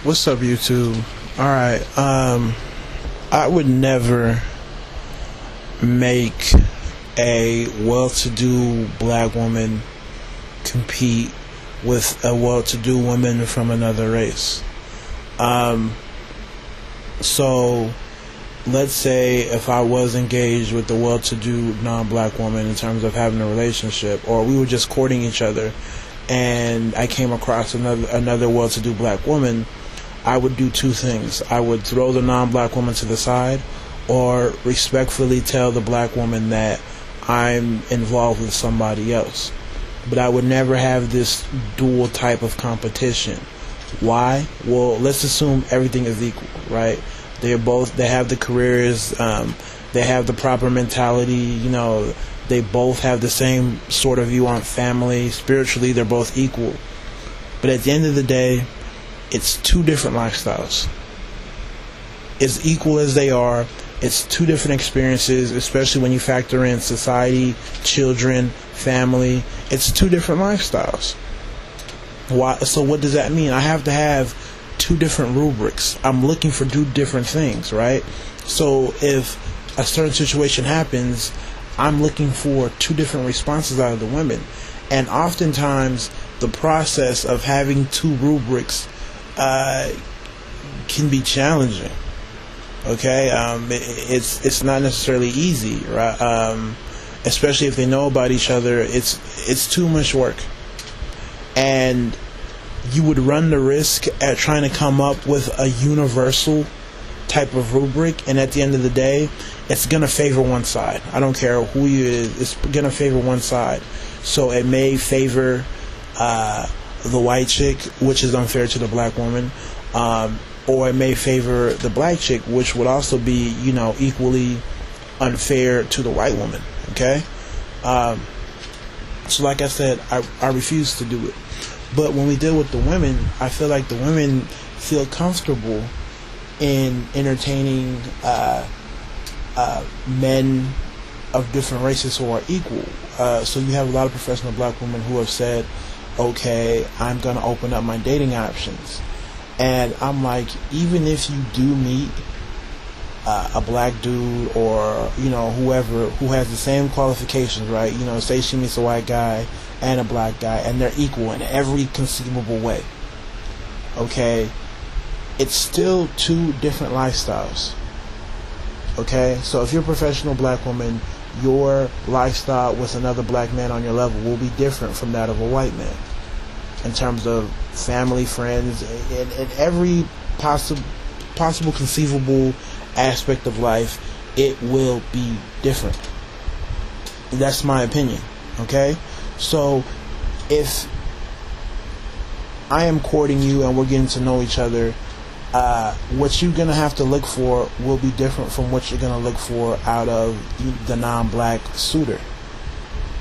What's up, YouTube? Alright, I would never make a well-to-do black woman compete with a well-to-do woman from another race. So, let's say if I was engaged with a well-to-do non-black woman in terms of having a relationship, or we were just courting each other, and I came across another well-to-do black woman, I would do two things. I would throw the non-black woman to the side, or respectfully tell the black woman that I'm involved with somebody else. But I would never have this dual type of competition. Why? Well, let's assume everything is equal, right? They have the careers, they have the proper mentality, they both have the same sort of view on family. Spiritually, they're both equal. But at the end of the day, it's two different lifestyles. As equal as they are, it's two different experiences, especially when you factor in society, children, family. It's two different lifestyles. Why? So what does that mean? I have to have two different rubrics. I'm looking for two different things, right? So if a certain situation happens, I'm looking for two different responses out of the women. And oftentimes, the process of having two rubrics can be challenging. Okay, it's not necessarily easy, right? Especially if they know about each other. It's too much work, and you would run the risk at trying to come up with a universal type of rubric, and at the end of the day, it's gonna favor one side. I don't care who you is; it's gonna favor one side. So it may favor the white chick, which is unfair to the black woman, or it may favor the black chick, which would also be, equally unfair to the white woman. Okay, so like I said, I refuse to do it. But when we deal with the women, I feel like the women feel comfortable in entertaining men of different races who are equal. So you have a lot of professional black women who have said, okay, I'm going to open up my dating options. And I'm like, even if you do meet a black dude or, whoever who has the same qualifications, right? Say she meets a white guy and a black guy and they're equal in every conceivable way. Okay? It's still two different lifestyles. Okay? So if you're a professional black woman, your lifestyle with another black man on your level will be different from that of a white man. In terms of family, friends, and every possible conceivable aspect of life, it will be different. That's my opinion. Okay? So, if I am courting you and we're getting to know each other, what you're going to have to look for will be different from what you're going to look for out of the non-black suitor.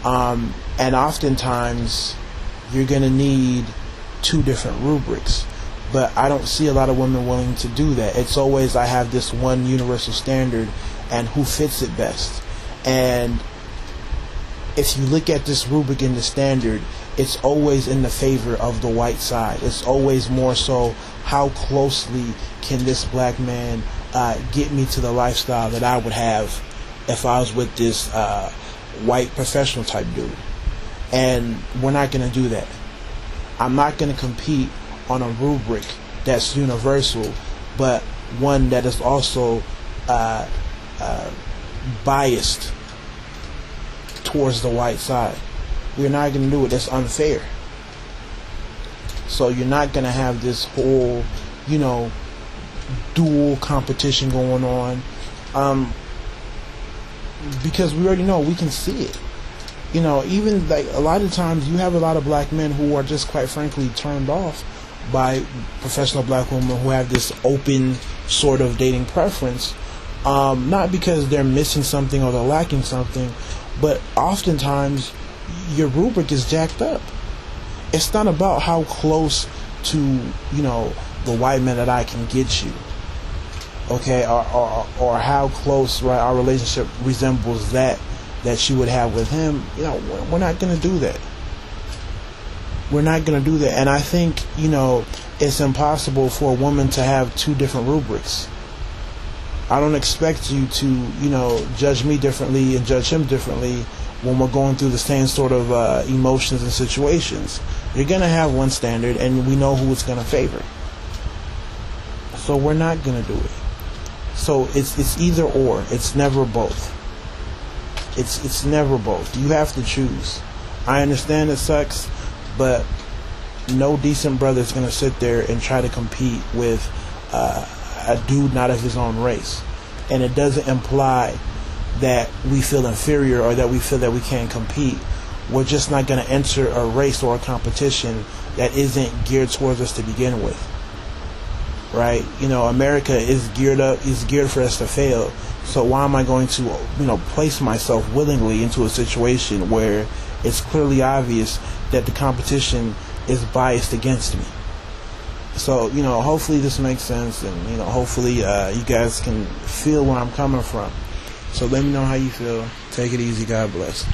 And oftentimes, you're going to need two different rubrics. But I don't see a lot of women willing to do that. It's always, I have this one universal standard and who fits it best. And if you look at this rubric in the standard, it's always in the favor of the white side. It's always more so, how closely can this black man get me to the lifestyle that I would have if I was with this white professional type dude. And we're not going to do that. I'm not going to compete on a rubric that's universal, but one that is also biased towards the white side. We're not going to do it. That's unfair. So you're not going to have this whole, dual competition going on, because we already know, we can see it. Even like a lot of times you have a lot of black men who are just quite frankly turned off by professional black women who have this open sort of dating preference, not because they're missing something or they're lacking something, but oftentimes your rubric is jacked up. It's not about how close to the white man that I can get you, okay, or how close, right, our relationship resembles that you would have with him. We're not going to do that. We're not going to do that. And I think, it's impossible for a woman to have two different rubrics. I don't expect you to, judge me differently and judge him differently when we're going through the same sort of emotions and situations. You're going to have one standard, and we know who it's going to favor. So we're not going to do it. So it's either or. It's never both. It's never both. You have to choose. I understand it sucks, but no decent brother is going to sit there and try to compete with a dude not of his own race. And it doesn't imply that we feel inferior or that we feel that we can't compete. We're just not going to enter a race or a competition that isn't geared towards us to begin with. Right? America is geared for us to fail. So why am I going to, place myself willingly into a situation where it's clearly obvious that the competition is biased against me? So, hopefully this makes sense, and, hopefully you guys can feel where I'm coming from. So let me know how you feel. Take it easy. God bless.